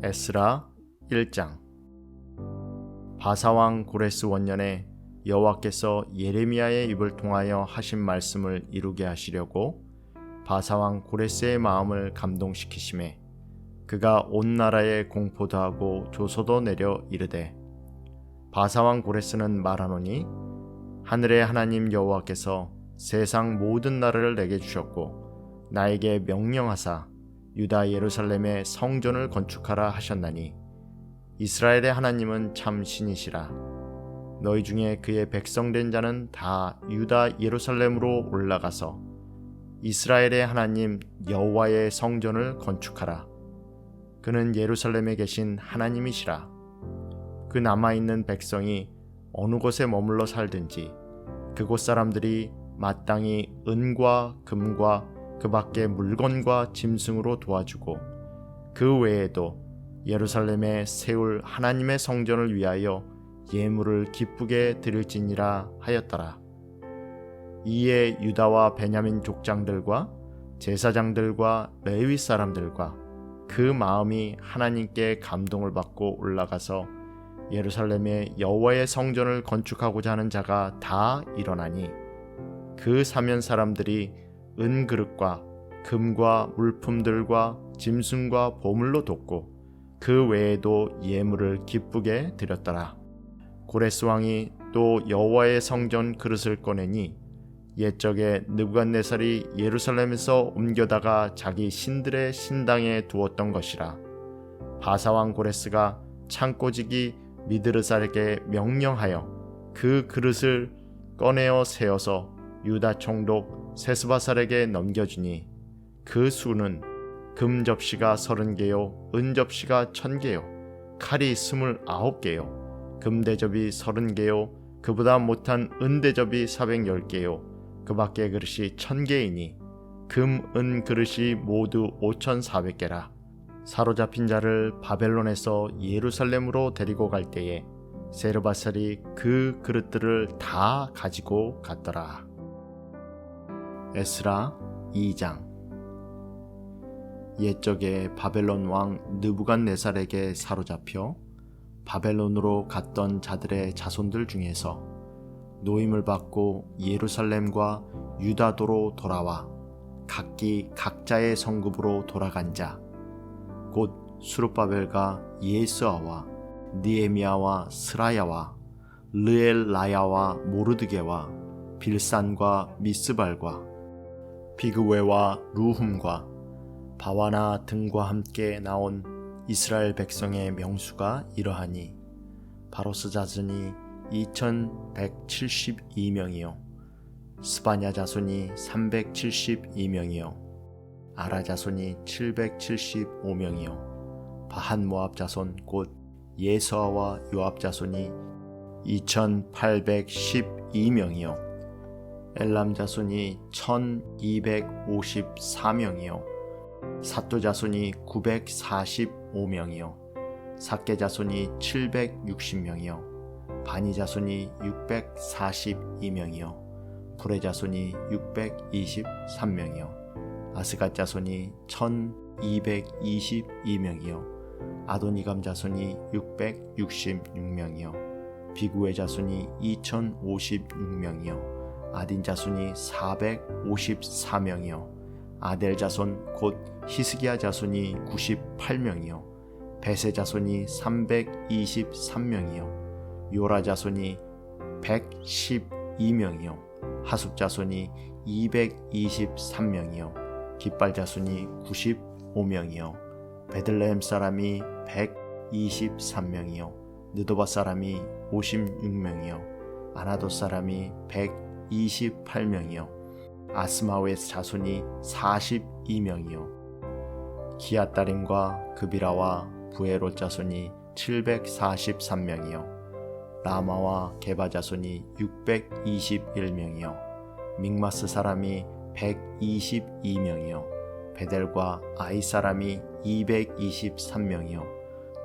에스라 1장. 바사왕 고레스 원년에 여호와께서 예레미야의 입을 통하여 하신 말씀을 이루게 하시려고 바사왕 고레스의 마음을 감동시키심에 그가 온 나라에 공포도 하고 조소도 내려 이르되, 바사왕 고레스는 말하노니 하늘의 하나님 여호와께서 세상 모든 나라를 내게 주셨고 나에게 명령하사 유다 예루살렘에 성전을 건축하라 하셨나니 이스라엘의 하나님은 참 신이시라. 너희 중에 그의 백성된 자는 다 유다 예루살렘으로 올라가서 이스라엘의 하나님 여호와의 성전을 건축하라. 그는 예루살렘에 계신 하나님이시라. 그 남아있는 백성이 어느 곳에 머물러 살든지 그곳 사람들이 마땅히 은과 금과 그 밖의 물건과 짐승으로 도와주고 그 외에도 예루살렘에 세울 하나님의 성전을 위하여 예물을 기쁘게 드릴지니라 하였더라. 이에 유다와 베냐민 족장들과 제사장들과 레위 사람들과 그 마음이 하나님께 감동을 받고 올라가서 예루살렘에 여호와의 성전을 건축하고자 하는 자가 다 일어나니 그 사면 사람들이 은그릇과 금과 물품들과 짐승과 보물로 돕고 그 외에도 예물을 기쁘게 드렸더라. 고레스 왕이 또 여호와의 성전 그릇을 꺼내니 옛적에 느부갓네살이 예루살렘에서 옮겨다가 자기 신들의 신당에 두었던 것이라. 바사왕 고레스가 창고지기 미드르살에게 명령하여 그 그릇을 꺼내어 세어서 유다 총독 세스바살에게 넘겨주니 그 수는 금 접시가 30개요 은 접시가 1000개요 칼이 29개요 금 대접이 30개요 그보다 못한 은 대접이 410개요 그 밖의 그릇이 1000개이니 금, 은 그릇이 모두 5400개라. 사로잡힌 자를 바벨론에서 예루살렘으로 데리고 갈 때에 세르바살이 그 그릇들을 다 가지고 갔더라. 에스라 2장. 옛적에 바벨론 왕 느부갓네살에게 사로잡혀 바벨론으로 갔던 자들의 자손들 중에서 노임을 받고 예루살렘과 유다도로 돌아와 각기 각자의 성읍으로 돌아간 자, 곧 수룹바벨과 예스아와 느헤미야와 스라야와 르엘라야와 모르드게와 빌산과 미스발과 비그웨와 루훔과 바와나 등과 함께 나온 이스라엘 백성의 명수가 이러하니 바로스 자손이 2172명이요 스바냐 자손이 372명이요 아라 자손이 775명이요 바한 모압 자손 곧 예서와 요압 자손이 2812명이요 엘람 자손이 1254명이요 사또 자손이 945명이요 삭게 자손이 760명이요 바니 자손이 642명이요 브레 자손이 623명이요 아스갓 자손이 1222명이요 아도니감 자손이 666명이요 비구의 자손이 2056명이요 아딘 자손이 454명이요 아델 자손 곧 히스기야 자손이 98명이요 베세 자손이 323명이요 요라 자손이 112명이요 하숲 자손이 223명이요 깃발 자손이 95명이요 베들레헴 사람이 123명이요 느도바 사람이 56명이요 아나도 사람이 128명이요 아스마웨 자손이 42명이요 기앗다림과 그비라와 부에롯 자손이 743명이요 라마와 게바 자손이 621명이요 믹마스 사람이 122명이요 베델과 아이 사람이 223명이요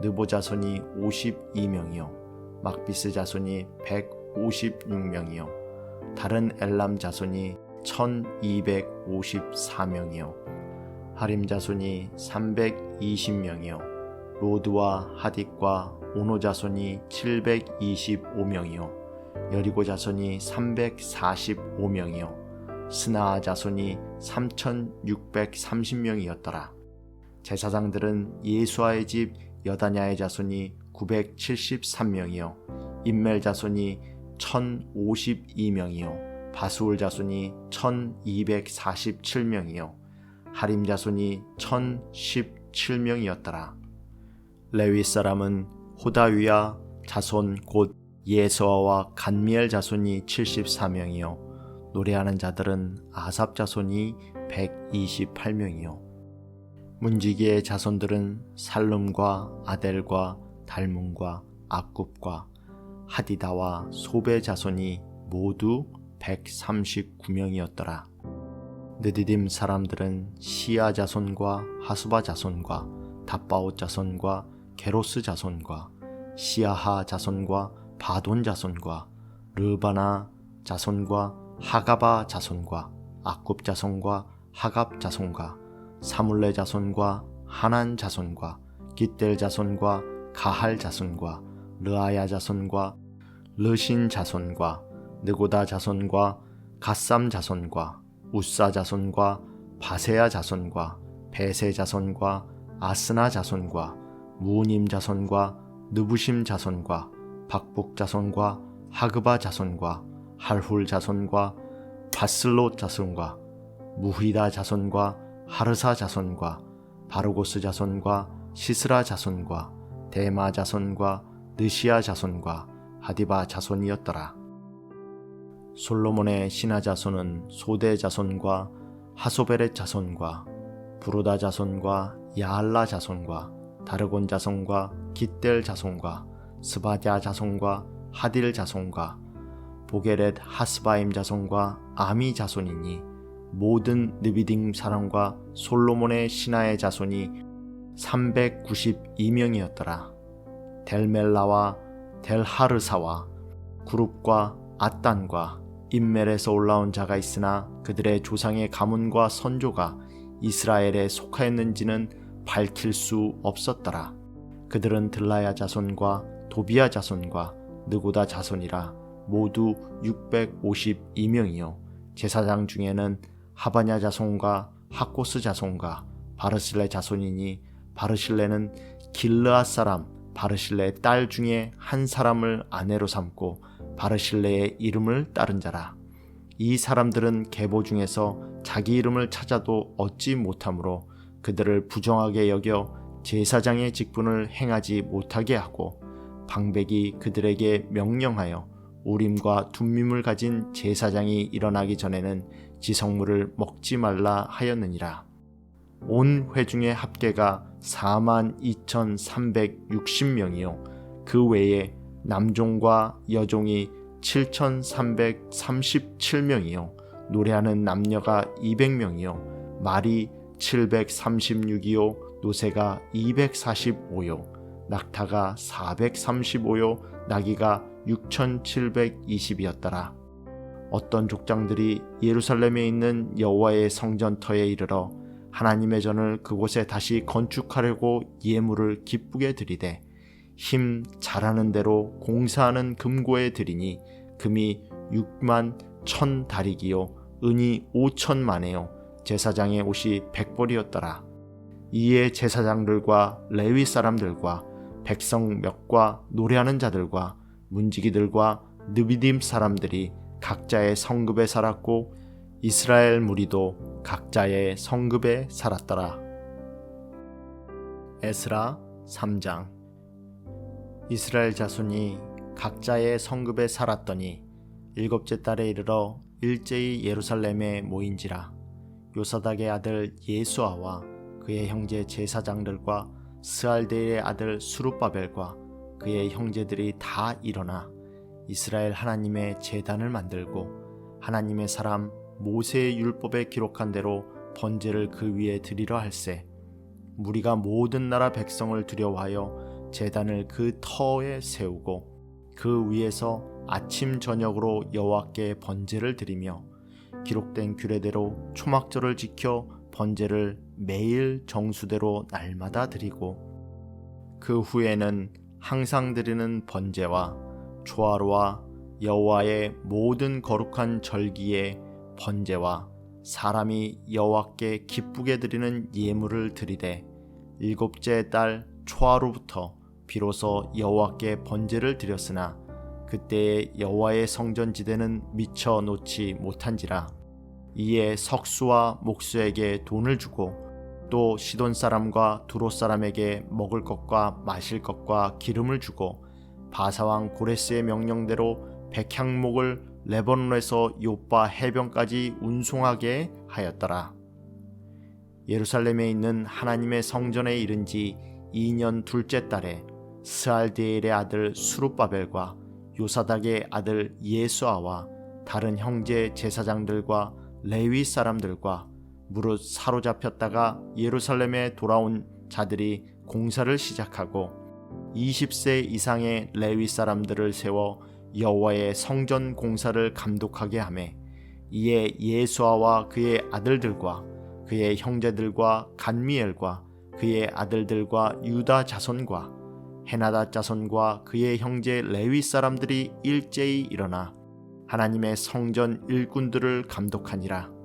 느보 자손이 52명이요 막비스 자손이 156명이요 다른 엘람 자손이 1254명이요 하림 자손이 320명이요 로드와 하딧과 오노 자손이 725명이요 여리고 자손이 345명이요 스나아 자손이 3630명이었더라. 제사장들은 예수아의 집 여다냐의 자손이 973명이요 임멜 자손이 1052명이요 바수울 자손이 1247명이요 하림 자손이 1017명이었더라. 레위 사람은 호다위야 자손 곧 예서와 간미엘 자손이 74명이요 노래하는 자들은 아삽 자손이 128명이요 문지기의 자손들은 살룸과 아델과 달문과 악굽과 하디다와 소베 자손이 모두 139명이었더라. 느디딤 사람들은 시아 자손과 하수바 자손과 답바옷 자손과 게로스 자손과 시아하 자손과 바돈 자손과 르바나 자손과 하가바 자손과 악굽 자손과 하갑 자손과 사물레 자손과 하난 자손과 깃델 자손과 가할 자손과 르아야 자손과 르신 자손과 느고다 자손과 갓삼 자손과 우사 자손과 바세야 자손과 베세 자손과 아스나 자손과 무님 자손과 느부심 자손과 박북 자손과 하그바 자손과 할훌 자손과 바슬롯 자손과 무히다 자손과 하르사 자손과 바르고스 자손과 시스라 자손과 데마 자손과 느시아 자손과 하디바 자손이었더라. 솔로몬의 신하 자손은 소대 자손과 하소베렛 자손과 부로다 자손과 야할라 자손과 다르곤 자손과 깃델 자손과 스바냐 자손과 하딜 자손과 보게렛 하스바임 자손과 아미 자손이니 모든 느비딤 사람과 솔로몬의 신하의 자손이 392명이었더라. 델멜라와 델하르사와 구룹과 앗단과 임멜에서 올라온 자가 있으나 그들의 조상의 가문과 선조가 이스라엘에 속하였는지는 밝힐 수 없었더라. 그들은 들라야 자손과 도비야 자손과 느고다 자손이라 모두 652명이요 제사장 중에는 하바냐 자손과 하코스 자손과 바르실레 자손이니 바르실레는 길르앗 사람 바르실레의 딸 중에 한 사람을 아내로 삼고 바르실레의 이름을 따른 자라. 이 사람들은 계보 중에서 자기 이름을 찾아도 얻지 못하므로 그들을 부정하게 여겨 제사장의 직분을 행하지 못하게 하고 방백이 그들에게 명령하여 우림과 둠밈을 가진 제사장이 일어나기 전에는 지성물을 먹지 말라 하였느니라. 온 회중의 합계가 42,360명이요 그 외에 남종과 여종이 7,337명이요 노래하는 남녀가 200명이요 말이 736이요 노새가 245요 낙타가 435요 나귀가 6,720이었더라. 어떤 족장들이 예루살렘에 있는 여호와의 성전터에 이르러 하나님의 전을 그곳에 다시 건축하려고 예물을 기쁘게 드리되 힘 잘하는 대로 공사하는 금고에 드리니 금이 6만 1,000 다리기요 은이 5,000만에요 제사장의 옷이 100벌이었더라. 이에 제사장들과 레위 사람들과 백성 몇과 노래하는 자들과 문지기들과 느비딤 사람들이 각자의 성급에 살았고 이스라엘 무리도 각자의 성급에 살았더라. 에스라 3장. 이스라엘 자손이 각자의 성급에 살았더니 7째 달에 이르러 일제히 예루살렘에 모인지라. 요사닥의 아들 예수아와 그의 형제 제사장들과 스알데의 아들 수룹바벨과 그의 형제들이 다 일어나 이스라엘 하나님의 제단을 만들고 하나님의 사람 모세의 율법에 기록한 대로 번제를 그 위에 드리려 할세. 무리가 모든 나라 백성을 두려워하여 제단을 그 터에 세우고 그 위에서 아침 저녁으로 여호와께 번제를 드리며 기록된 규례대로 초막절을 지켜 번제를 매일 정수대로 날마다 드리고 그 후에는 항상 드리는 번제와 초하루와 여호와의 모든 거룩한 절기의 번제와 사람이 여호와께 기쁘게 드리는 예물을 드리되 일곱째 달 초하루부터 비로소 여호와께 번제를 드렸으나 그때에 여호와의 성전지대는 미쳐 놓지 못한지라. 이에 석수와 목수에게 돈을 주고 또 시돈 사람과 두로 사람에게 먹을 것과 마실 것과 기름을 주고 바사왕 고레스의 명령대로 백향목을 레바논에서 요빠 해변까지 운송하게 하였더라. 예루살렘에 있는 하나님의 성전에 이른 지 2년 둘째 달에 스알디엘의 아들 수룹바벨과 요사닥의 아들 예수아와 다른 형제 제사장들과 레위 사람들과 무릇 사로잡혔다가 예루살렘에 돌아온 자들이 공사를 시작하고 20세 이상의 레위 사람들을 세워 여호와의 성전 공사를 감독하게 하매 이에 예수아와 그의 아들들과 그의 형제들과 간미엘과 그의 아들들과 유다 자손과 헤나다 자손과 그의 형제 레위 사람들이 일제히 일어나 하나님의 성전 일꾼들을 감독하니라.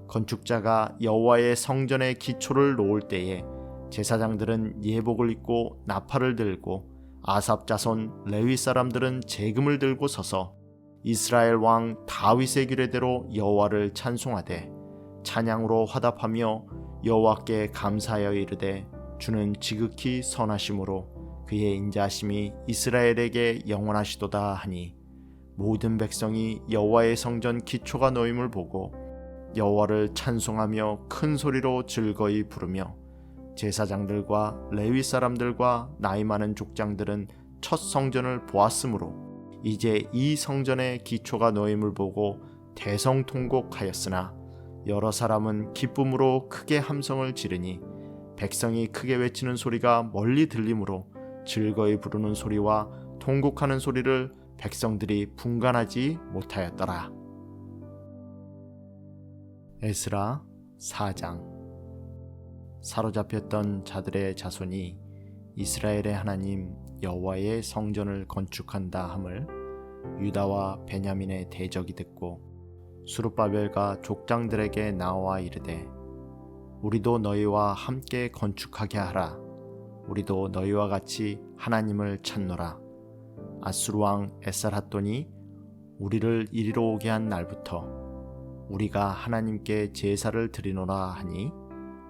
건축자가 여호와의 성전의 기초를 놓을 때에 제사장들은 예복을 입고 나팔을 들고 아삽 자손 레위 사람들은 제금을 들고 서서 이스라엘 왕 다윗의 규례대로 여호와를 찬송하되 찬양으로 화답하며 여호와께 감사하여 이르되 주는 지극히 선하심으로 그의 인자하심이 이스라엘에게 영원하시도다 하니 모든 백성이 여호와의 성전 기초가 놓임을 보고 여호와를 찬송하며 큰 소리로 즐거이 부르며 제사장들과 레위 사람들과 나이 많은 족장들은 첫 성전을 보았으므로 이제 이 성전의 기초가 놓임을 보고 대성통곡하였으나 여러 사람은 기쁨으로 크게 함성을 지르니 백성이 크게 외치는 소리가 멀리 들리므로 즐거이 부르는 소리와 통곡하는 소리를 백성들이 분간하지 못하였더라. 에스라 4장. 사로잡혔던 자들의 자손이 이스라엘의 하나님 여호와의 성전을 건축한다 함을 유다와 베냐민의 대적이 듣고 수룹바벨과 족장들에게 나와 이르되 우리도 너희와 함께 건축하게 하라. 우리도 너희와 같이 하나님을 찾노라. 아수르 왕 에살핫돈이 우리를 이리로 오게 한 날부터 우리가 하나님께 제사를 드리노라 하니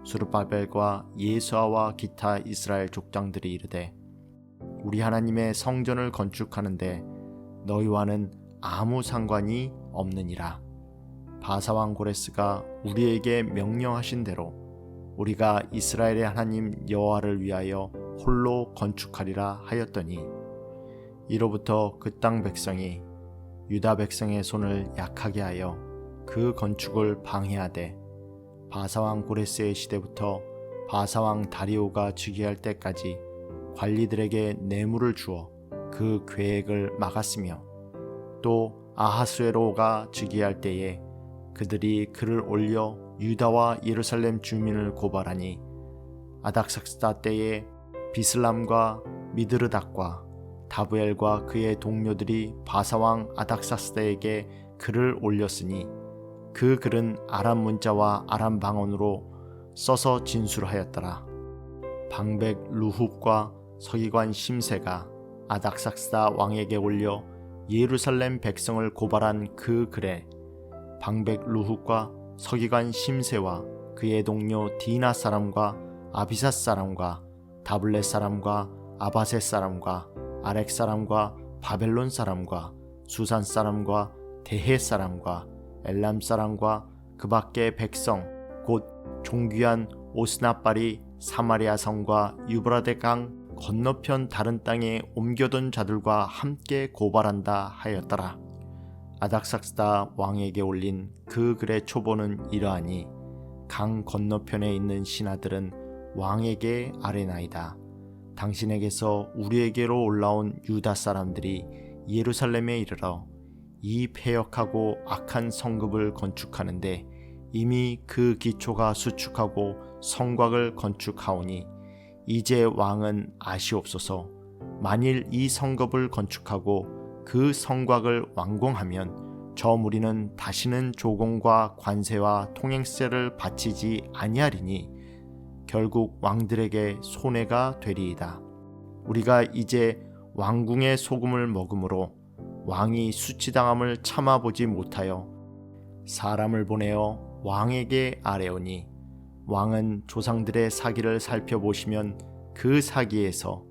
수룹바벨과 예수아와 기타 이스라엘 족장들이 이르되 우리 하나님의 성전을 건축하는데 너희와는 아무 상관이 없느니라. 바사왕 고레스가 우리에게 명령하신 대로 우리가 이스라엘의 하나님 여호와를 위하여 홀로 건축하리라 하였더니 이로부터 그 땅 백성이 유다 백성의 손을 약하게 하여 그 건축을 방해하되 바사왕 고레스의 시대부터 바사왕 다리오가 즉위할 때까지 관리들에게 뇌물을 주어 그 계획을 막았으며 또 아하수에로가 즉위할 때에 그들이 글을 올려 유다와 예루살렘 주민을 고발하니 아닥삭스다 때에 비슬람과 미드르닥과 다브엘과 그의 동료들이 바사왕 아닥삭스다에게 글을 올렸으니 그 글은 아람 문자와 아람 방언으로 써서 진술하였더라. 방백 루헙과 서기관 심세가 아닥삭스다 왕에게 올려 예루살렘 백성을 고발한 그 글에 방백 루헙과 서기관 심세와 그의 동료 디나 사람과 아비삿 사람과 다블렛 사람과 아바셋 사람과 아렉 사람과 바벨론 사람과 수산 사람과 대헤 사람과 엘람 사람과 그 밖의 백성 곧 종귀한 오스나발이 사마리아 성과 유브라데 강 건너편 다른 땅에 옮겨둔 자들과 함께 고발한다 하였더라. 아닥삭스다 왕에게 올린 그 글의 초본은 이러하니 강 건너편에 있는 신하들은 왕에게 아뢰나이다. 당신에게서 우리에게로 올라온 유다 사람들이 예루살렘에 이르러 이 패역하고 악한 성읍을 건축하는데 이미 그 기초가 수축하고 성곽을 건축하오니 이제 왕은 아시옵소서. 만일 이 성읍을 건축하고 그 성곽을 완공하면 저 무리는 다시는 조공과 관세와 통행세를 바치지 아니하리니 결국 왕들에게 손해가 되리이다. 우리가 이제 왕궁의 소금을 먹음으로 왕이 수치당함을 참아보지 못하여 사람을 보내어 왕에게 아뢰오니 왕은 조상들의 사기를 살펴보시면 그 사기에서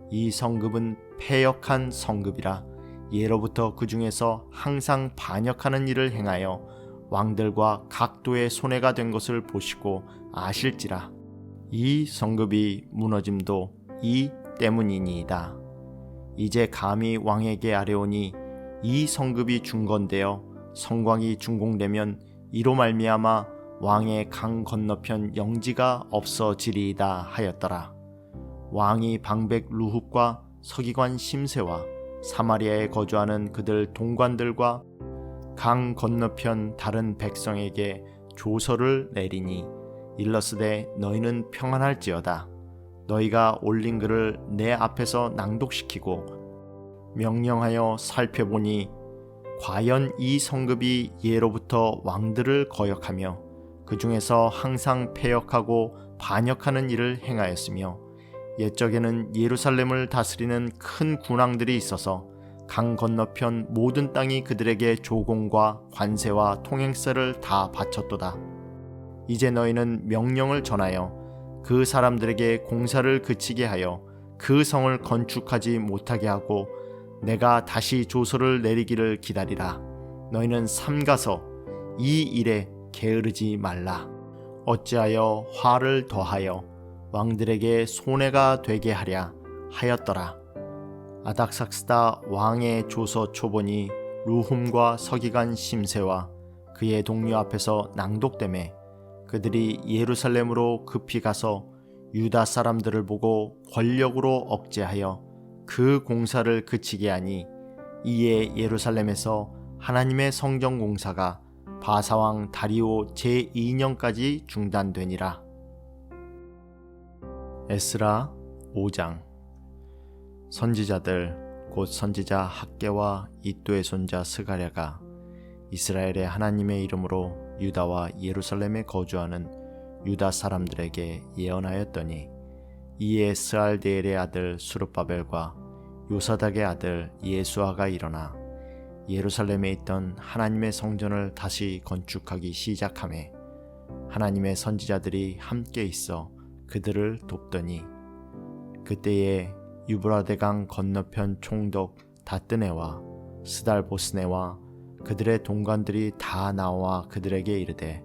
이 성읍은 패역한 성읍이라 예로부터 그 중에서 항상 반역하는 일을 행하여 왕들과 각도의 손해가 된 것을 보시고 아실지라. 이 성읍이 무너짐도 이 때문이니이다. 이제 감히 왕에게 아뢰오니 이 성읍이 중건되어 성곽이 준공되면 이로 말미암아 왕의 강 건너편 영지가 없어지리이다 하였더라. 왕이 방백 루헙과 서기관 심세와 사마리아에 거주하는 그들 동관들과 강 건너편 다른 백성에게 조서를 내리니 일러스되 너희는 평안할지어다. 너희가 올린 글을 내 앞에서 낭독시키고 명령하여 살펴보니 과연 이 성읍이 예로부터 왕들을 거역하며 그 중에서 항상 패역하고 반역하는 일을 행하였으며 옛적에는 예루살렘을 다스리는 큰 군왕들이 있어서 강 건너편 모든 땅이 그들에게 조공과 관세와 통행세를 다 바쳤도다. 이제 너희는 명령을 전하여 그 사람들에게 공사를 그치게 하여 그 성을 건축하지 못하게 하고 내가 다시 조서를 내리기를 기다리라. 너희는 삼가서 이 일에 게으르지 말라. 어찌하여 화를 더하여 왕들에게 손해가 되게 하랴 하였더라. 아닥삭스다 왕의 조서 초본이 루훔과 서기관 심세와 그의 동료 앞에서 낭독되매 그들이 예루살렘으로 급히 가서 유다 사람들을 보고 권력으로 억제하여 그 공사를 그치게 하니 이에 예루살렘에서 하나님의 성전 공사가 바사왕 다리오 제2년까지 중단되니라. 에스라 5장. 선지자들 곧 선지자 학개와 이도의 손자 스가랴가 이스라엘의 하나님의 이름으로 유다와 예루살렘에 거주하는 유다 사람들에게 예언하였더니 이에 스알데엘의 아들 수르바벨과 요사닥의 아들 예수아가 일어나 예루살렘에 있던 하나님의 성전을 다시 건축하기 시작하매 하나님의 선지자들이 함께 있어 그들을 돕더니 그때에 유브라데강 건너편 총독 다뜨네와 스달보스네와 그들의 동관들이 다 나와 그들에게 이르되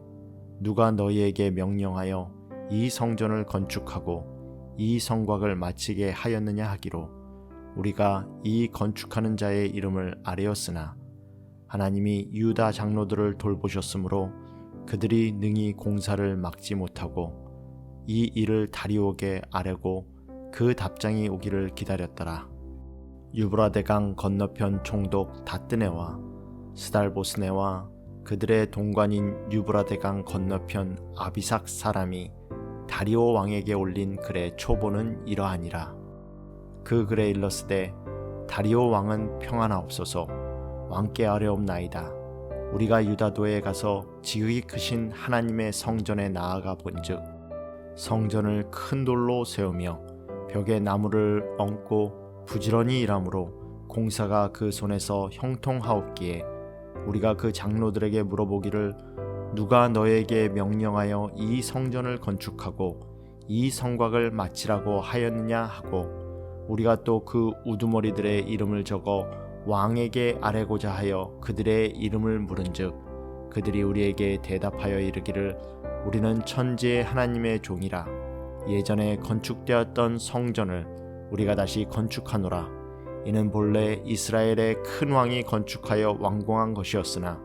누가 너희에게 명령하여 이 성전을 건축하고 이 성곽을 마치게 하였느냐 하기로 우리가 이 건축하는 자의 이름을 아뢰었으나 하나님이 유다 장로들을 돌보셨으므로 그들이 능히 공사를 막지 못하고 이 일을 다리오에게 아뢰고 그 답장이 오기를 기다렸더라. 유브라데강 건너편 총독 다뜨네와 스달보스네와 그들의 동관인 유브라데강 건너편 아비삭 사람이 다리오 왕에게 올린 글의 초본은 이러하니라. 그 글에 일렀으되 다리오 왕은 평안하옵소서. 왕께 아뢰옵나이다. 우리가 유다도에 가서 지극히 크신 하나님의 성전에 나아가 본즉 성전을 큰 돌로 세우며 벽에 나무를 얹고 부지런히 일하므로 공사가 그 손에서 형통하옵기에 우리가 그 장로들에게 물어보기를 누가 너에게 명령하여 이 성전을 건축하고 이 성곽을 마치라고 하였느냐 하고 우리가 또 그 우두머리들의 이름을 적어 왕에게 아뢰고자 하여 그들의 이름을 물은즉 그들이 우리에게 대답하여 이르기를 우리는 천지의 하나님의 종이라. 예전에 건축되었던 성전을 우리가 다시 건축하노라. 이는 본래 이스라엘의 큰 왕이 건축하여 완공한 것이었으나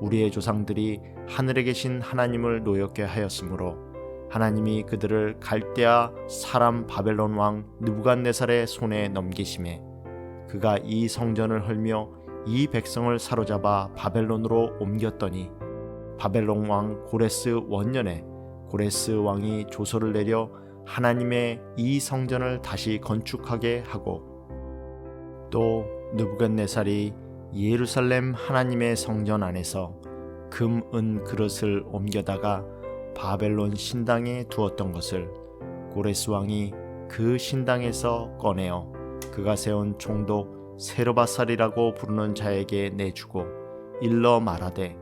우리의 조상들이 하늘에 계신 하나님을 노엽게 하였으므로 하나님이 그들을 갈대아 사람 바벨론 왕 느부갓네살의 손에 넘기심에 그가 이 성전을 헐며 이 백성을 사로잡아 바벨론으로 옮겼더니 바벨론 왕 고레스 원년에 고레스 왕이 조서를 내려 하나님의 이 성전을 다시 건축하게 하고, 또 느부갓네살이 예루살렘 하나님의 성전 안에서 금, 은 그릇을 옮겨다가 바벨론 신당에 두었던 것을 고레스 왕이 그 신당에서 꺼내어 그가 세운 총독 세르바살이라고 부르는 자에게 내주고 일러 말하되,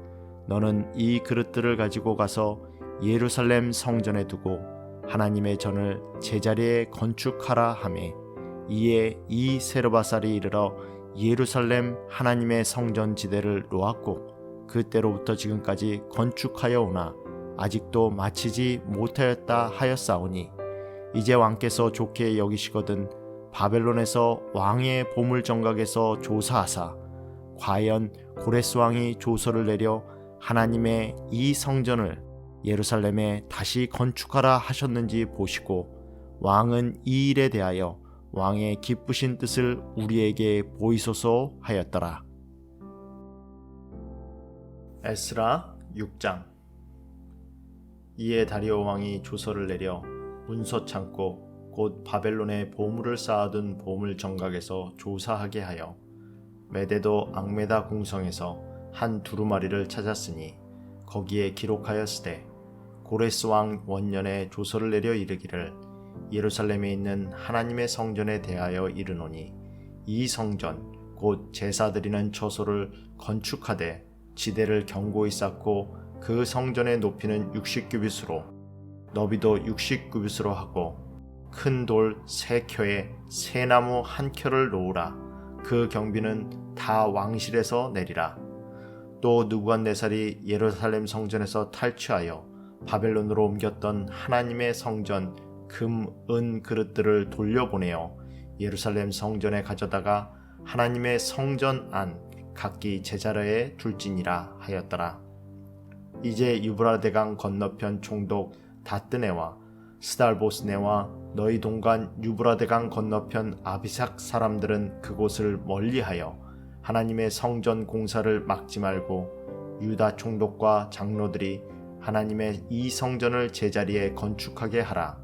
너는 이 그릇들을 가지고 가서 예루살렘 성전에 두고 하나님의 전을 제자리에 건축하라 하매, 이에 이 세르바살이 이르러 예루살렘 하나님의 성전 지대를 놓았고 그때로부터 지금까지 건축하여 오나 아직도 마치지 못하였다 하였사오니, 이제 왕께서 좋게 여기시거든 바벨론에서 왕의 보물 정각에서 조사하사 과연 고레스 왕이 조서를 내려 하나님의 이 성전을 예루살렘에 다시 건축하라 하셨는지 보시고 왕은 이 일에 대하여 왕의 기쁘신 뜻을 우리에게 보이소서 하였더라. 에스라 6장. 이에 다리오 왕이 조서를 내려 문서 창고 곧 바벨론에 보물을 쌓아둔 보물 정각에서 조사하게 하여 메데도 앙메다 궁성에서 한 두루마리를 찾았으니 거기에 기록하였으되, 고레스 왕 원년에 조서를 내려 이르기를 예루살렘에 있는 하나님의 성전에 대하여 이르노니, 이 성전 곧 제사 드리는 처소를 건축하되 지대를 견고히 쌓고 그 성전의 높이는 60규빗으로 너비도 60규빗으로 하고 큰 돌 3켜에 새나무 1켜를 놓으라. 그 경비는 다 왕실에서 내리라. 또 느부갓네살이 예루살렘 성전에서 탈취하여 바벨론으로 옮겼던 하나님의 성전 금, 은 그릇들을 돌려보내어 예루살렘 성전에 가져다가 하나님의 성전 안 각기 제자리에 둘지니라 하였더라. 이제 유브라데강 건너편 총독 다뜨네와 스달보스네와 너희 동관 유브라데강 건너편 아비삭 사람들은 그곳을 멀리하여 하나님의 성전 공사를 막지 말고 유다 총독과 장로들이 하나님의 이 성전을 제자리에 건축하게 하라.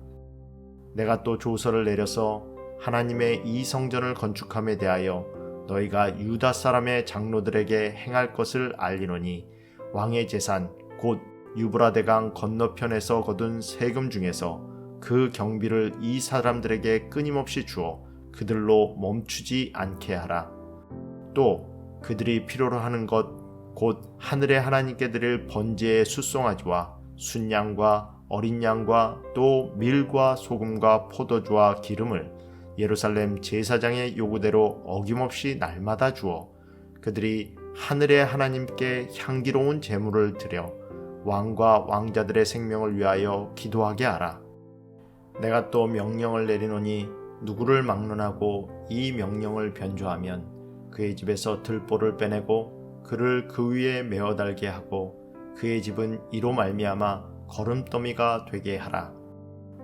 내가 또 조서를 내려서 하나님의 이 성전을 건축함에 대하여 너희가 유다 사람의 장로들에게 행할 것을 알리노니, 왕의 재산 곧 유브라데강 건너편에서 거둔 세금 중에서 그 경비를 이 사람들에게 끊임없이 주어 그들로 멈추지 않게 하라. 또 그들이 필요로 하는 것 곧 하늘의 하나님께 드릴 번제의 숫송아지와 순양과 어린 양과 또 밀과 소금과 포도주와 기름을 예루살렘 제사장의 요구대로 어김없이 날마다 주어 그들이 하늘의 하나님께 향기로운 제물을 드려 왕과 왕자들의 생명을 위하여 기도하게 하라. 내가 또 명령을 내리노니, 누구를 막론하고 이 명령을 변조하면 그의 집에서 들보를 빼내고 그를 그 위에 메어 달게 하고 그의 집은 이로 말미암아 거름더미가 되게 하라.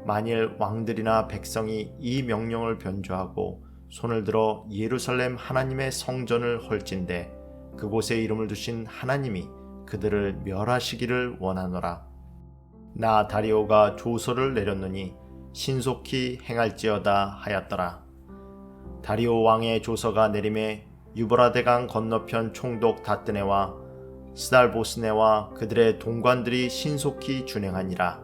만일 왕들이나 백성이 이 명령을 변조하고 손을 들어 예루살렘 하나님의 성전을 헐진대 그곳에 이름을 두신 하나님이 그들을 멸하시기를 원하노라. 나 다리오가 조서를 내렸느니 신속히 행할지어다 하였더라. 다리오 왕의 조서가 내림에 유브라데강 건너편 총독 다뜨네와 스달보스네와 그들의 동관들이 신속히 준행하니라.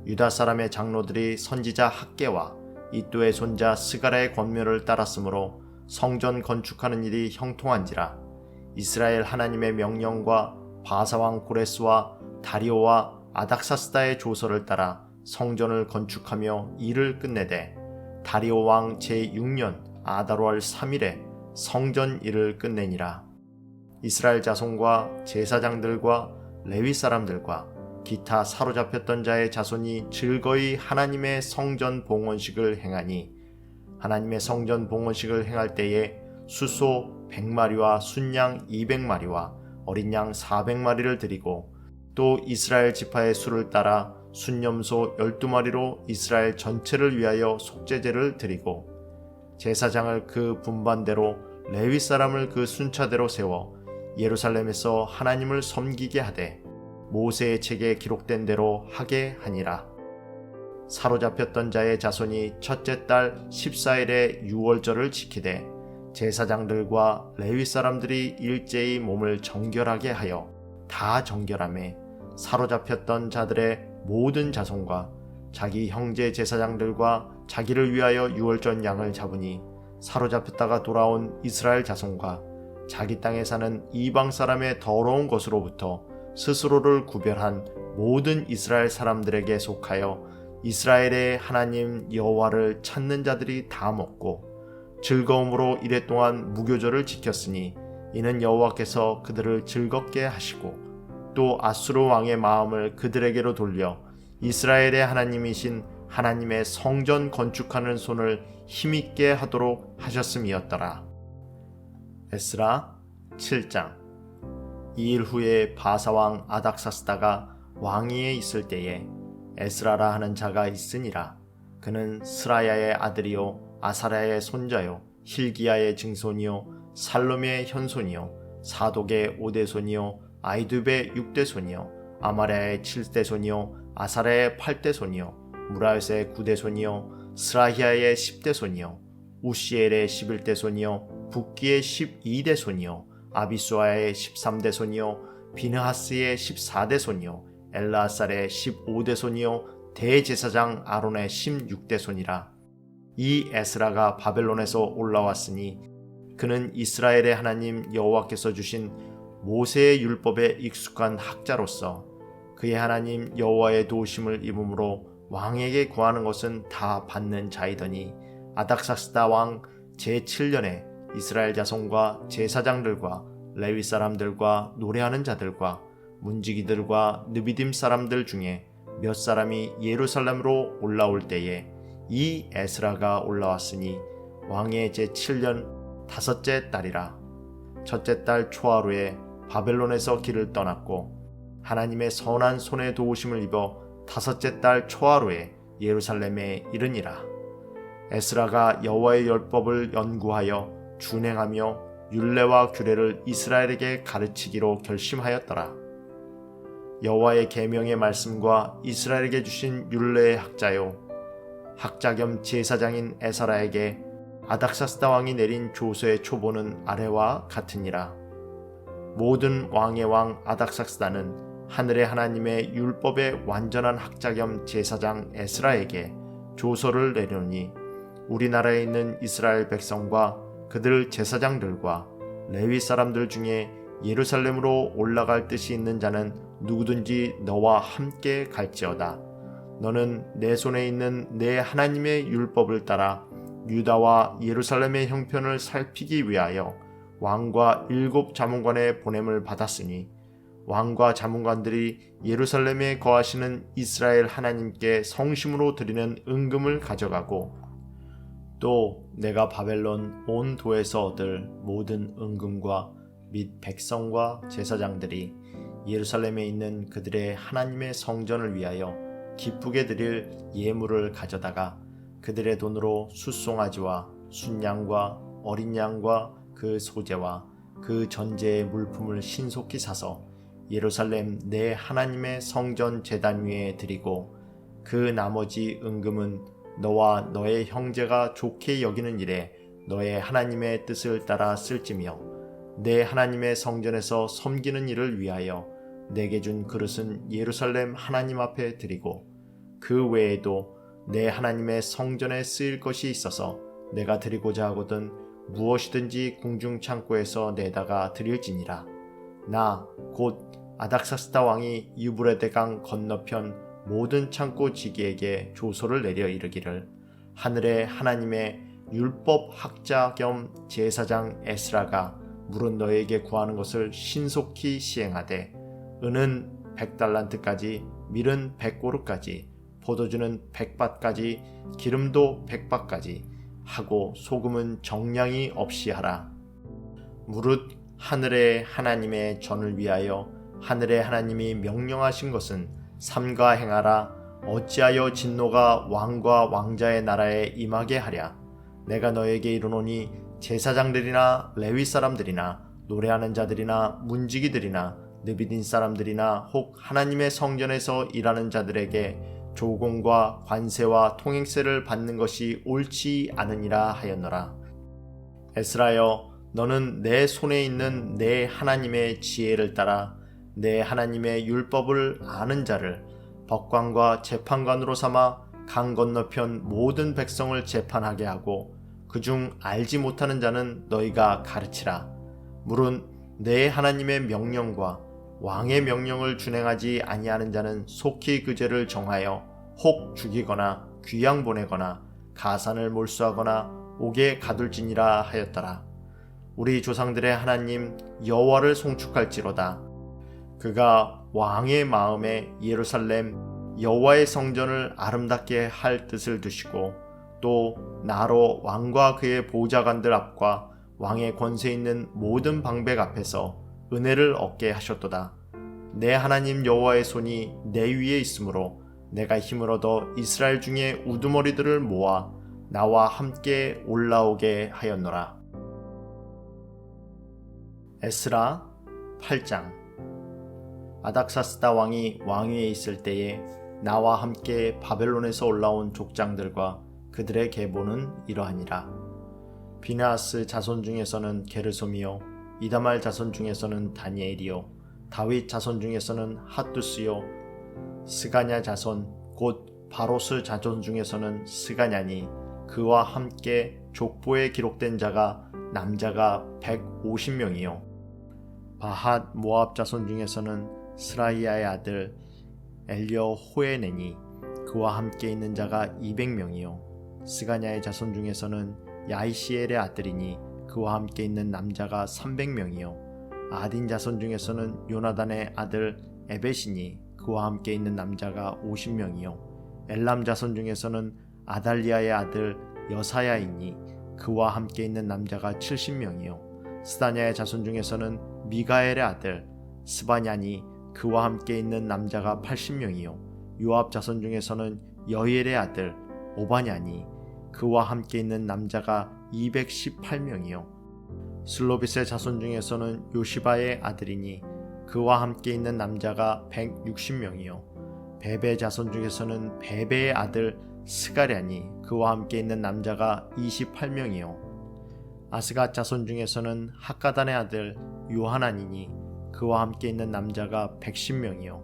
유다 사람의 장로들이 선지자 학개와 이또의 손자 스가랴의 권면을 따랐으므로 성전 건축하는 일이 형통한지라. 이스라엘 하나님의 명령과 바사왕 고레스와 다리오와 아닥사스다의 조서를 따라 성전을 건축하며 일을 끝내되, 다리오 왕 제6년 아다로월 3일에 성전 일을 끝내니라. 이스라엘 자손과 제사장들과 레위 사람들과 기타 사로잡혔던 자의 자손이 즐거이 하나님의 성전 봉헌식을 행하니, 하나님의 성전 봉헌식을 행할 때에 수소 100마리와 순양 200마리와 어린 양 400마리를 드리고, 또 이스라엘 지파의 수를 따라 순염소 12마리로 이스라엘 전체를 위하여 속죄제를 드리고, 제사장을 그 분반대로 레위 사람을 그 순차대로 세워 예루살렘에서 하나님을 섬기게 하되 모세의 책에 기록된 대로 하게 하니라. 사로잡혔던 자의 자손이 첫째 달 14일에 유월절을 지키되 제사장들과 레위 사람들이 일제히 몸을 정결하게 하여 다 정결하매 사로잡혔던 자들의 모든 자손과 자기 형제 제사장들과 자기를 위하여 유월절 양을 잡으니 사로잡혔다가 돌아온 이스라엘 자손과 자기 땅에 사는 이방 사람의 더러운 것으로부터 스스로를 구별한 모든 이스라엘 사람들에게 속하여 이스라엘의 하나님 여호와를 찾는 자들이 다 먹고 즐거움으로 이랫동안 무교절을 지켰으니 이는 여호와께서 그들을 즐겁게 하시고 또 아수르 왕의 마음을 그들에게로 돌려 이스라엘의 하나님이신 하나님의 성전 건축하는 손을 힘있게 하도록 하셨음이었더라. 에스라 7장. 이 일 후에 바사왕 아닥사스다가 왕위에 있을 때에 에스라라 하는 자가 있으니라. 그는 스라야의 아들이요 아사랴의 손자요 힐기야의 증손이요 살롬의 현손이요 사독의 5대손이요 아이두베의 6대손이요 아마랴의 7대손이요 아사랴의 8대손이요 무라요스의 9대손이요 스라히야의 10대손이요 우시엘의 11대손이요 붓기의 12대손이요 아비수아의 13대손이요 비느하스의 14대손이요 엘라살의 15대손이요 대제사장 아론의 16대손이라. 이 에스라가 바벨론에서 올라왔으니 그는 이스라엘의 하나님 여호와께서 주신 모세의 율법에 익숙한 학자로서 그의 하나님 여호와의 도우심을 입음으로 왕에게 구하는 것은 다 받는 자이더니 아닥사스다 왕 제7년에 이스라엘 자손과 제사장들과 레위 사람들과 노래하는 자들과 문지기들과 느비딤 사람들 중에 몇 사람이 예루살렘으로 올라올 때에 이 에스라가 올라왔으니 왕의 제7년 다섯째 달이라. 첫째 달 초하루에 바벨론에서 길을 떠났고 하나님의 선한 손의 도우심을 입어 다섯째 달 초하루에 예루살렘에 이르니라. 에스라가 여호와의 율법을 연구하여 준행하며 율례와 규례를 이스라엘에게 가르치기로 결심하였더라. 여호와의 계명의 말씀과 이스라엘에게 주신 율례의 학자요 학자 겸 제사장인 에스라에게 아닥사스다 왕이 내린 조서의 초보는 아래와 같으니라. 모든 왕의 왕 아닥사스다는 하늘의 하나님의 율법의 완전한 학자 겸 제사장 에스라에게 조서를 내려니 우리나라에 있는 이스라엘 백성과 그들 제사장들과 레위 사람들 중에 예루살렘으로 올라갈 뜻이 있는 자는 누구든지 너와 함께 갈지어다. 너는 내 손에 있는 내 하나님의 율법을 따라 유다와 예루살렘의 형편을 살피기 위하여 왕과 7 자문관의 보냄을 받았으니 왕과 자문관들이 예루살렘에 거하시는 이스라엘 하나님께 성심으로 드리는 은금을 가져가고 또 내가 바벨론 온 도에서 얻을 모든 은금과 및 백성과 제사장들이 예루살렘에 있는 그들의 하나님의 성전을 위하여 기쁘게 드릴 예물을 가져다가 그들의 돈으로 숫송아지와 순양과 어린 양과 그 소재와 그 전제의 물품을 신속히 사서 예루살렘 내 하나님의 성전 제단 위에 드리고 그 나머지 은금은 너와 너의 형제가 좋게 여기는 일에 너의 하나님의 뜻을 따라 쓸지며 내 하나님의 성전에서 섬기는 일을 위하여 내게 준 그릇은 예루살렘 하나님 앞에 드리고 그 외에도 내 하나님의 성전에 쓰일 것이 있어서 내가 드리고자 하거든 무엇이든지 궁중 창고에서 내다가 드릴지니라. 나 곧 아닥사스다 왕이 유브라데강 건너편 모든 창고 지기에게 조서를 내려 이르기를 하늘의 하나님의 율법 학자 겸 제사장 에스라가 물은 너에게 구하는 것을 신속히 시행하되 은은 100달란트까지 밀은 100고르까지 포도주는 100밭까지 기름도 100밭까지 하고 소금은 정량이 없이 하라. 무릇 하늘의 하나님의 전을 위하여 하늘의 하나님이 명령하신 것은 삼가 행하라. 어찌하여 진노가 왕과 왕자의 나라에 임하게 하랴. 내가 너에게 이르노니 제사장들이나 레위 사람들이나 노래하는 자들이나 문지기들이나 느비딘 사람들이나 혹 하나님의 성전에서 일하는 자들에게 조공과 관세와 통행세를 받는 것이 옳지 않으니라 하였노라. 에스라여, 너는 내 손에 있는 내 하나님의 지혜를 따라 내 하나님의 율법을 아는 자를 법관과 재판관으로 삼아 강 건너편 모든 백성을 재판하게 하고 그중 알지 못하는 자는 너희가 가르치라. 물은 내 하나님의 명령과 왕의 명령을 준행하지 아니하는 자는 속히 그 죄를 정하여 혹 죽이거나 귀양 보내거나 가산을 몰수하거나 옥에 가둘지니라 하였더라. 우리 조상들의 하나님 여호와를 송축할지로다. 그가 왕의 마음에 예루살렘 여호와의 성전을 아름답게 할 뜻을 두시고 또 나로 왕과 그의 보좌관들 앞과 왕의 권세 있는 모든 방백 앞에서 은혜를 얻게 하셨도다. 내 하나님 여호와의 손이 내 위에 있으므로 내가 힘을 얻어 이스라엘 중에 우두머리들을 모아 나와 함께 올라오게 하였노라. 에스라 8장. 아닥사스다 왕이 왕위에 있을 때에 나와 함께 바벨론에서 올라온 족장들과 그들의 계보는 이러하니라. 비느하스 자손 중에서는 게르솜이요, 이다말 자손 중에서는 다니엘이요, 다윗 자손 중에서는 핫두스요, 스가냐 자손 곧 바로스 자손 중에서는 스가냐니 그와 함께 족보에 기록된 자가 남자가 150명이요. 바핫 모압 자손 중에서는 스라이아의 아들 엘려호에네니 그와 함께 있는 자가 200명이요. 스가냐의 자손 중에서는 야이시엘의 아들이니 그와 함께 있는 남자가 300명이요. 아딘 자손 중에서는 요나단의 아들 에벳이니 그와 함께 있는 남자가 50명이요. 엘람 자손 중에서는 아달리아의 아들 여사야이니 그와 함께 있는 남자가 70명이요. 스다냐의 자손 중에서는 미가엘의 아들 스바냐니 그와 함께 있는 남자가 80명이요. 요압 자손 중에서는 여히엘의 아들 오바냐니 그와 함께 있는 남자가 218명이요. 슬로빗의 자손 중에서는 요시바의 아들이니 그와 함께 있는 남자가 160명이요. 베베 자손 중에서는 베베의 아들 스가랴니 그와 함께 있는 남자가 28명이요. 아스갓 자손 중에서는 학가단의 아들 요하나니니 그와 함께 있는 남자가 110명이요.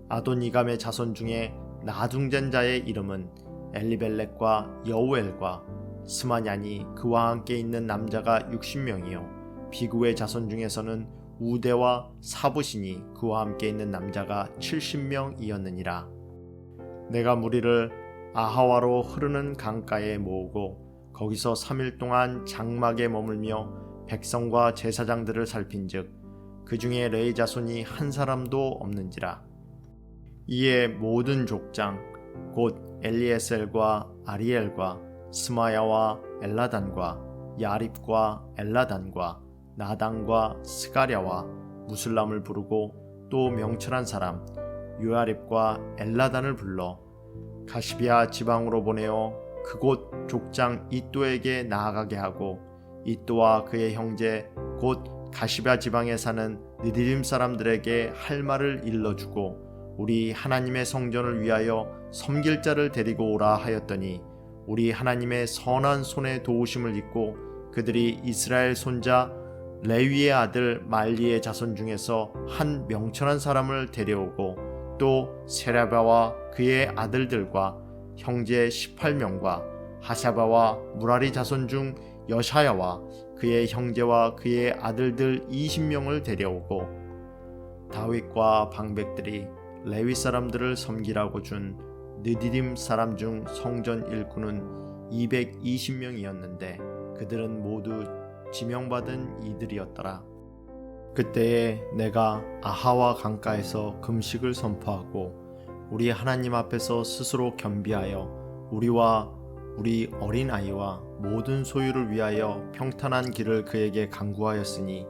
아도니감의 자손 중에 나둥된 자의 이름은 엘리벨렉과 여우엘과 스마냐니 그와 함께 있는 남자가 60명이요. 비구의 자손 중에서는 우대와 사부시니 그와 함께 있는 남자가 70명이었느니라. 내가 무리를 아하와로 흐르는 강가에 모으고 거기서 3일 동안 장막에 머물며 백성과 제사장들을 살핀즉 그 중에 레위 자손이 한 사람도 없는지라. 이에 모든 족장 곧 엘리에셀과 아리엘과 스마야와 엘라단과 야립과 엘라단과 나단과 스가랴와 무슬람을 부르고 또 명철한 사람 요야립과 엘라단을 불러 가시비아 지방으로 보내어 그곳 족장 이또에게 나아가게 하고 이또와 그의 형제 곧 가시비아 지방에 사는 느디림 사람들에게 할 말을 일러주고 우리 하나님의 성전을 위하여 섬길 자를 데리고 오라 하였더니 우리 하나님의 선한 손의 도우심을 입고 그들이 이스라엘 손자 레위의 아들 말리의 자손 중에서 한 명철한 사람을 데려오고 또 세라바와 그의 아들들과 형제 18명과 하샤바와 무라리 자손 중 여샤야와 그의 형제와 그의 아들들 20명을 데려오고 다윗과 방백들이 레위 사람들을 섬기라고 준 느디림 사람 중 성전 일꾼은 220명이었는데 그들은 모두 지명받은 이들이었더라. 그때에 내가 아하와 강가에서 금식을 선포하고 우리 하나님 앞에서 스스로 겸비하여 우리와 우리 어린 아이와 모든 소유를 위하여 평탄한 길을 그에게 간구하였으니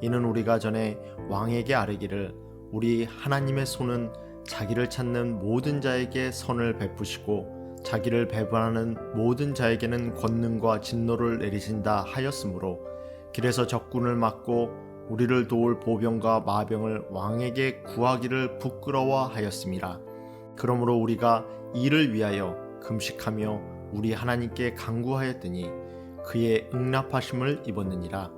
이는 우리가 전에 왕에게 아뢰기를 우리 하나님의 손은 자기를 찾는 모든 자에게 선을 베푸시고 자기를 배반하는 모든 자에게는 권능과 진노를 내리신다 하였으므로 길에서 적군을 막고 우리를 도울 보병과 마병을 왕에게 구하기를 부끄러워하였음이라. 그러므로 우리가 이를 위하여 금식하며 우리 하나님께 간구하였더니 그의 응답하심을 입었느니라.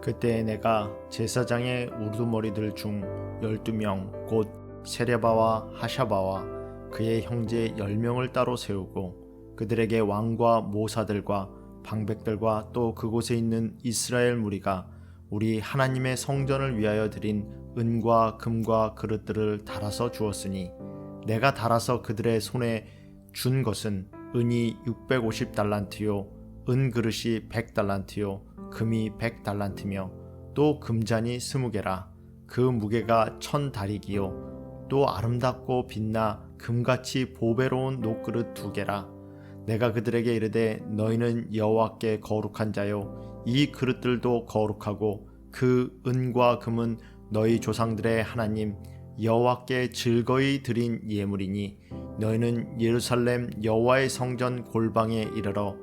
그때 내가 제사장의 우두머리들 중 12명 곧 세레바와 하샤바와 그의 형제 10명을 따로 세우고 그들에게 왕과 모사들과 방백들과 또 그곳에 있는 이스라엘 무리가 우리 하나님의 성전을 위하여 드린 은과 금과 그릇들을 달아서 주었으니 내가 달아서 그들의 손에 준 것은 은이 650달란트요 은 그릇이 100달란트요 금이 100달란트며 또 금잔이 20개라. 그 무게가 1000다리기요 또 아름답고 빛나 금같이 보배로운 녹그릇 2개라. 내가 그들에게 이르되 너희는 여호와께 거룩한 자요 이 그릇들도 거룩하고 그 은과 금은 너희 조상들의 하나님 여호와께 즐거이 드린 예물이니 너희는 예루살렘 여호와의 성전 골방에 이르러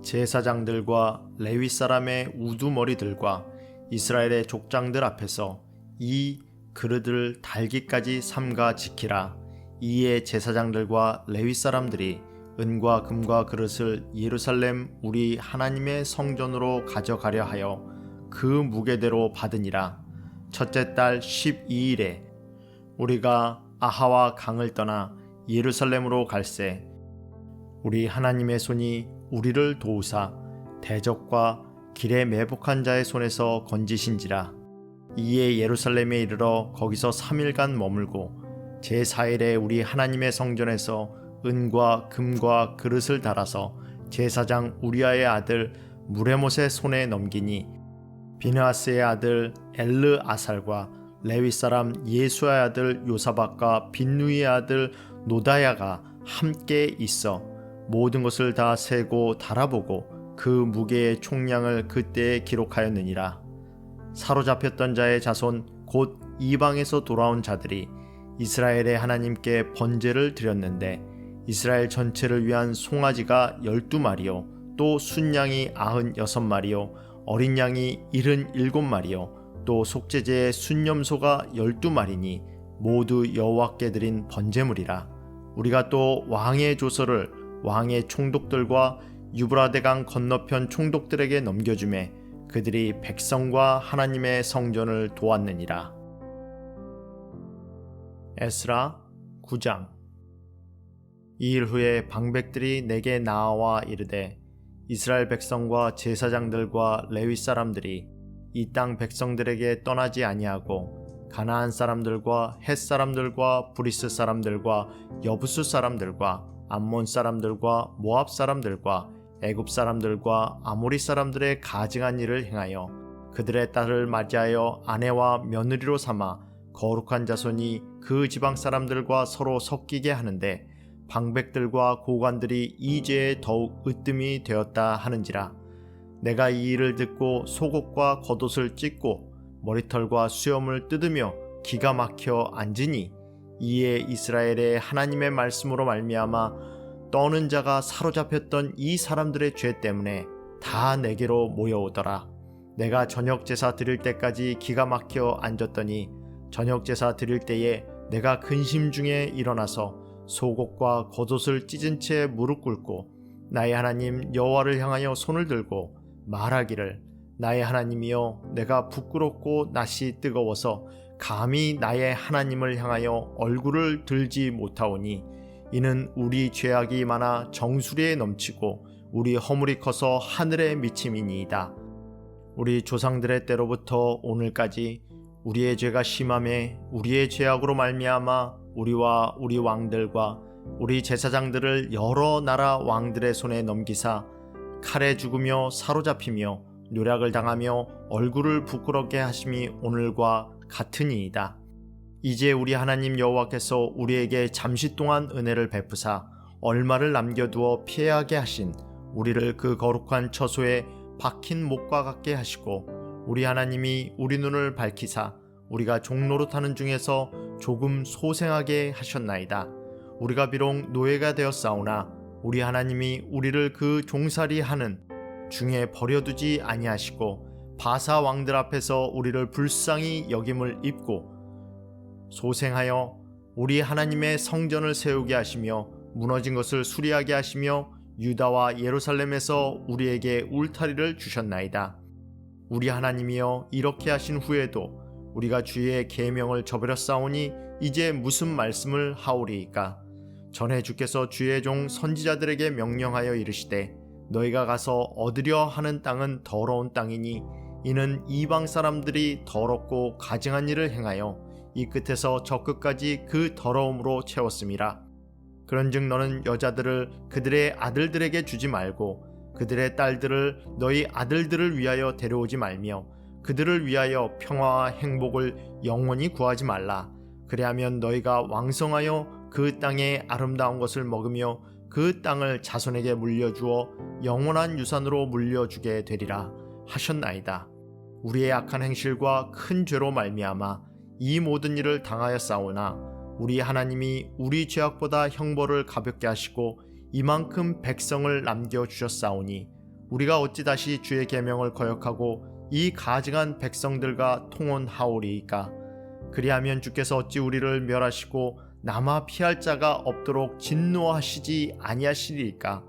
제사장들과 레위 사람의 우두머리들과 이스라엘의 족장들 앞에서 이 그릇을 달기까지 삼가 지키라. 이에 제사장들과 레위 사람들이 은과 금과 그릇을 예루살렘 우리 하나님의 성전으로 가져가려 하여 그 무게대로 받으니라. 첫째 달 12일에 우리가 아하와 강을 떠나 예루살렘으로 갈새 우리 하나님의 손이 우리를 도우사 대적과 길에 매복한 자의 손에서 건지신지라. 이에 예루살렘에 이르러 거기서 3일간 머물고 제4일에 우리 하나님의 성전에서 은과 금과 그릇을 달아서 제사장 우리아의 아들 무레못의 손에 넘기니 비느하스의 아들 엘르아살과 레위 사람 예수아의 아들 요사박과 빈누이의 아들 노다야가 함께 있어 모든 것을 다 세고 달아보고 그 무게의 총량을 그때에 기록하였느니라. 사로잡혔던 자의 자손 곧 이방에서 돌아온 자들이 이스라엘의 하나님께 번제를 드렸는데 이스라엘 전체를 위한 송아지가 12마리요 또 순양이 96마리요 어린 양이 77마리요 또 속죄제의 순념소가 12마리니 모두 여호와께 드린 번제물이라. 우리가 또 왕의 조서를 왕의 총독들과 유브라데강 건너편 총독들에게 넘겨주매 그들이 백성과 하나님의 성전을 도왔느니라. 에스라 9장. 이일 후에 방백들이 내게 나와 이르되 이스라엘 백성과 제사장들과 레위 사람들이 이 땅 백성들에게 떠나지 아니하고 가나안 사람들과 헷 사람들과 브리스 사람들과 여부스 사람들과 암몬 사람들과 모압 사람들과 애굽 사람들과 아모리 사람들의 가증한 일을 행하여 그들의 딸을 맞이하여 아내와 며느리로 삼아 거룩한 자손이 그 지방 사람들과 서로 섞이게 하는데 방백들과 고관들이 이 죄에 더욱 으뜸이 되었다 하는지라. 내가 이 일을 듣고 속옷과 겉옷을 찢고 머리털과 수염을 뜯으며 기가 막혀 앉으니 이에 이스라엘의 하나님의 말씀으로 말미암아 떠는 자가 사로잡혔던 이 사람들의 죄 때문에 다 내게로 모여오더라. 내가 저녁 제사 드릴 때까지 기가 막혀 앉았더니 저녁 제사 드릴 때에 내가 근심 중에 일어나서 속옷과 겉옷을 찢은 채 무릎 꿇고 나의 하나님 여호와를 향하여 손을 들고 말하기를 나의 하나님이여 내가 부끄럽고 낯이 뜨거워서 감히 나의 하나님을 향하여 얼굴을 들지 못하오니 이는 우리 죄악이 많아 정수리에 넘치고 우리 허물이 커서 하늘에 미침이니이다. 우리 조상들의 때로부터 오늘까지 우리의 죄가 심함에 우리의 죄악으로 말미암아 우리와 우리 왕들과 우리 제사장들을 여러 나라 왕들의 손에 넘기사 칼에 죽으며 사로잡히며 노략을 당하며 얼굴을 부끄럽게 하심이 오늘과 같으니이다. 이제 우리 하나님 여호와께서 우리에게 잠시 동안 은혜를 베푸사 얼마를 남겨두어 피하게 하신 우리를 그 거룩한 처소에 박힌 목과 같게 하시고 우리 하나님이 우리 눈을 밝히사 우리가 종노릇하는 중에서 조금 소생하게 하셨나이다. 우리가 비록 노예가 되었사오나 우리 하나님이 우리를 그 종살이하는 중에 버려두지 아니하시고 바사 왕들 앞에서 우리를 불쌍히 여김을 입고 소생하여 우리 하나님의 성전을 세우게 하시며 무너진 것을 수리하게 하시며 유다와 예루살렘에서 우리에게 울타리를 주셨나이다. 우리 하나님이여, 이렇게 하신 후에도 우리가 주의 계명을 저버렸사오니 이제 무슨 말씀을 하오리이까? 전에 주께서 주의 종 선지자들에게 명령하여 이르시되 너희가 가서 얻으려 하는 땅은 더러운 땅이니 이는 이방 사람들이 더럽고 가증한 일을 행하여 이 끝에서 저 끝까지 그 더러움으로 채웠음이라. 그런즉 너는 여자들을 그들의 아들들에게 주지 말고 그들의 딸들을 너희 아들들을 위하여 데려오지 말며 그들을 위하여 평화와 행복을 영원히 구하지 말라. 그리하면 너희가 왕성하여 그 땅의 아름다운 것을 먹으며 그 땅을 자손에게 물려주어 영원한 유산으로 물려주게 되리라 하셨나이다. 우리의 악한 행실과 큰 죄로 말미암아 이 모든 일을 당하였사오나 우리 하나님이 우리 죄악보다 형벌을 가볍게 하시고 이만큼 백성을 남겨주셨사오니 우리가 어찌 다시 주의 계명을 거역하고 이 가증한 백성들과 통혼하오리이까? 그리하면 주께서 어찌 우리를 멸하시고 남아 피할 자가 없도록 진노하시지 아니하시리이까?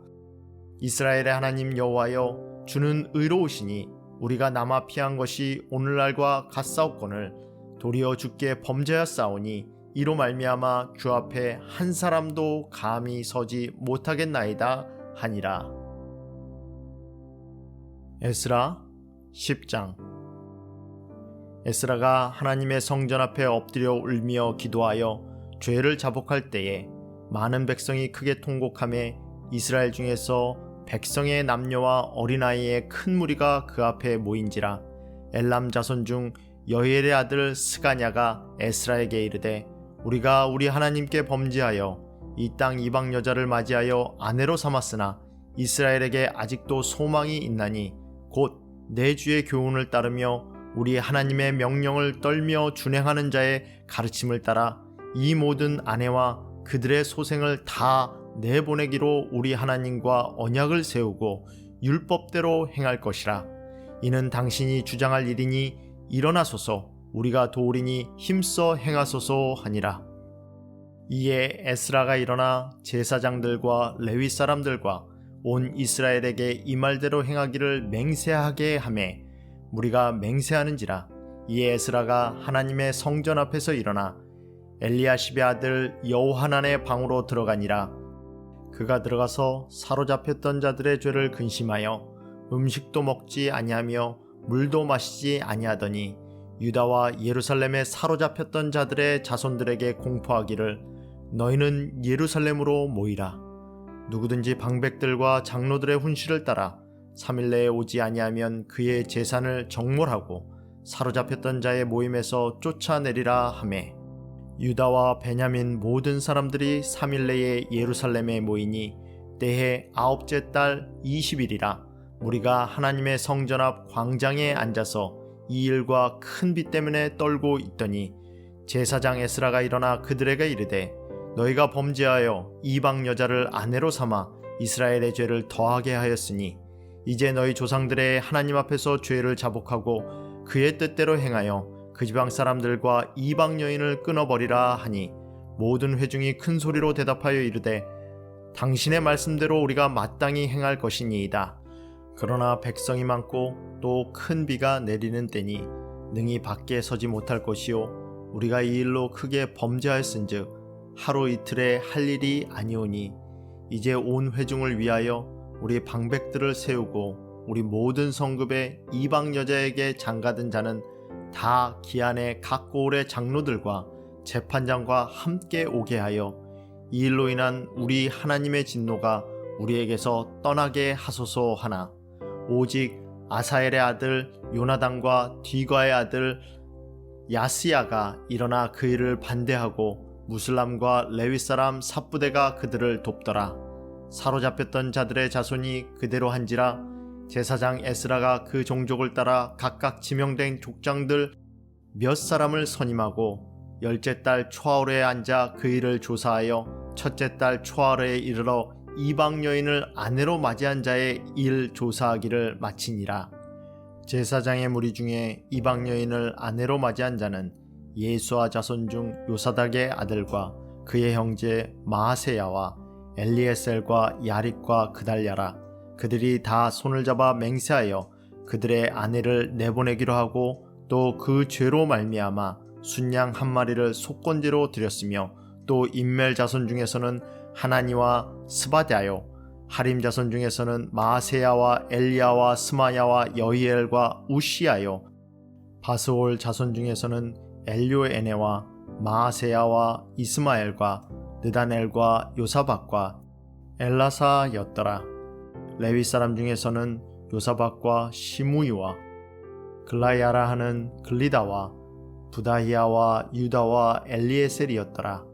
이스라엘의 하나님 여호와여, 주는 의로우시니 우리가 남아 피한 것이 오늘날과 같사옵거늘 도리어 주께 범죄하였사오니 이로 말미암아 주 앞에 한 사람도 감히 서지 못하겠나이다 하니라. 에스라 10장. 에스라가 하나님의 성전 앞에 엎드려 울며 기도하여 죄를 자복할 때에 많은 백성이 크게 통곡하며 이스라엘 중에서 백성의 남녀와 어린아이의 큰 무리가 그 앞에 모인지라. 엘람 자손 중 여엘의 아들 스가냐가 에스라에게 이르되 우리가 우리 하나님께 범죄하여 이 땅 이방 여자를 맞이하여 아내로 삼았으나 이스라엘에게 아직도 소망이 있나니 곧 내 주의 교훈을 따르며 우리 하나님의 명령을 떨며 준행하는 자의 가르침을 따라 이 모든 아내와 그들의 소생을 다 내보내기로 우리 하나님과 언약을 세우고 율법대로 행할 것이라. 이는 당신이 주장할 일이니 일어나소서, 우리가 도우리니 힘써 행하소서 하니라. 이에 에스라가 일어나 제사장들과 레위 사람들과 온 이스라엘에게 이 말대로 행하기를 맹세하게 하매 무리가 맹세하는지라. 이에 에스라가 하나님의 성전 앞에서 일어나 엘리야십의 아들 여호하난의 방으로 들어가니라. 그가 들어가서 사로잡혔던 자들의 죄를 근심하여 음식도 먹지 아니하며 물도 마시지 아니하더니 유다와 예루살렘에 사로잡혔던 자들의 자손들에게 공포하기를 너희는 예루살렘으로 모이라. 누구든지 방백들과 장로들의 훈시를 따라 3일 내에 오지 아니하면 그의 재산을 정몰하고 사로잡혔던 자의 모임에서 쫓아내리라 하매 유다와 베냐민 모든 사람들이 3일 내에 예루살렘에 모이니 때해 9째 달 20일이라. 우리가 하나님의 성전 앞 광장에 앉아서 이 일과 큰 비 때문에 떨고 있더니 제사장 에스라가 일어나 그들에게 이르되 너희가 범죄하여 이방 여자를 아내로 삼아 이스라엘의 죄를 더하게 하였으니 이제 너희 조상들의 하나님 앞에서 죄를 자복하고 그의 뜻대로 행하여 그 지방 사람들과 이방 여인을 끊어버리라 하니 모든 회중이 큰 소리로 대답하여 이르되 당신의 말씀대로 우리가 마땅히 행할 것이니이다. 그러나 백성이 많고 또 큰 비가 내리는 때니 능히 밖에 서지 못할 것이요 우리가 이 일로 크게 범죄하였은즉 하루 이틀에 할 일이 아니오니 이제 온 회중을 위하여 우리 방백들을 세우고 우리 모든 성급의 이방 여자에게 장가든 자는 다 기한의 각 고을의 장로들과 재판장과 함께 오게 하여 이 일로 인한 우리 하나님의 진노가 우리에게서 떠나게 하소서 하나 오직 아사엘의 아들 요나단과 디과의 아들 야스야가 일어나 그 일을 반대하고 무슬람과 레위 사람 삽부대가 그들을 돕더라. 사로잡혔던 자들의 자손이 그대로 한지라. 제사장 에스라가 그 종족을 따라 각각 지명된 족장들 몇 사람을 선임하고 10째 달 초하루에 앉아 그 일을 조사하여 첫째 달 초하루에 이르러 이방 여인을 아내로 맞이한 자의 일 조사하기를 마치니라. 제사장의 무리 중에 이방 여인을 아내로 맞이한 자는 예수아 자손 중 요사닥의 아들과 그의 형제 마하세야와 엘리에셀과 야립과 그달랴라. 그들이 다 손을 잡아 맹세하여 그들의 아내를 내보내기로 하고 또 그 죄로 말미암아 순양 한 마리를 속건제로 드렸으며 또 인멜 자손 중에서는 하나니와 스바다요 하림 자손 중에서는 마아세야와 엘리야와 스마야와 여히엘과 우시야요 바스올 자손 중에서는 엘요에네와 마아세야와 이스마엘과 느다넬과 요사박과 엘라사였더라. 레위 사람 중에서는 요사박과 시무이와 글라야라 하는 글리다와 부다히야와 유다와 엘리에셀이었더라.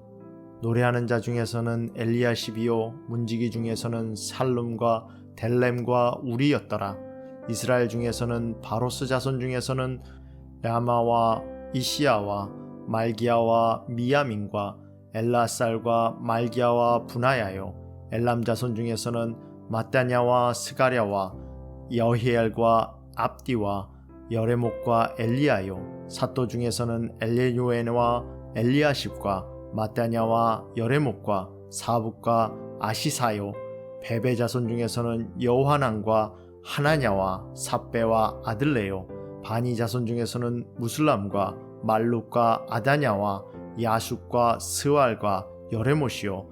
노래하는 자 중에서는 엘리야십이요 문지기 중에서는 살룸과 델렘과 우리였더라. 이스라엘 중에서는 바로스 자손 중에서는 야마와 이시야와 말기야와 미야민과 엘라살과 말기야와 분하야요 엘람 자손 중에서는 마따냐와 스가랴와 여히엘과 압디와 여레목과 엘리야요 사또 중에서는 엘레요에와 엘리야십과 마따냐와 여레목과 사북과 아시사요 베베 자손 중에서는 여호하난과 하나냐와 삽베와 아들레요 바니 자손 중에서는 무슬람과 말룩과 아다냐와 야숫과 스왈과 여레못이요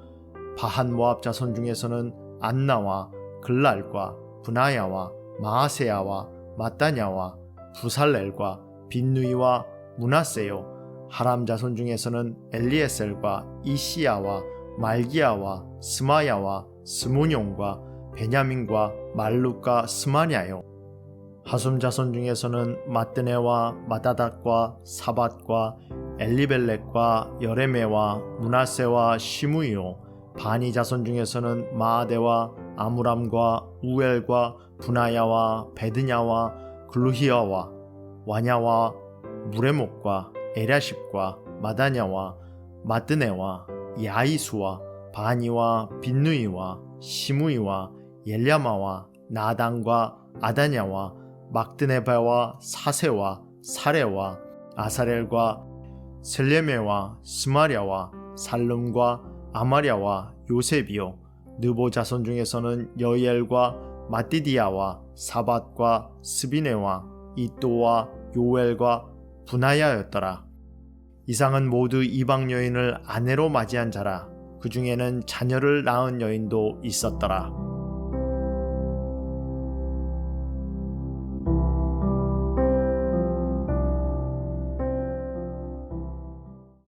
바한 모압 자손 중에서는 안나와 글랄과 분하야와 마아세야와 마따냐와 부살렐과 빈누이와 문하세요 하람 자손 중에서는 엘리에셀과 이시야와 말기야와 스마야와 스무뇽과 베냐민과 말룩과 스마냐요 하숨 자손 중에서는 마뜨네와 마다닥과 사밧과 엘리벨렉과 여레메와 문하세와 시무이요 바니 자손 중에서는 마아데와 아무람과 우엘과 분하야와 베드냐와 글루히야와 와냐와 무레목과 에랴십과 마다냐와 마뜨네와 야이수와 바니와 빈누이와 시무이와 옐야마와 나단과 아다냐와 막드네바와 사세와 사레와 아사렐과 셀레메와 스마랴와 살룸과 아마랴와 요셉이요 느보 자손 중에서는 여이엘과 마띠디야와 사밧과 스비네와 이또와 요엘과 분하야였더라. 이상은 모두 이방 여인을 아내로 맞이한 자라. 그 중에는 자녀를 낳은 여인도 있었더라.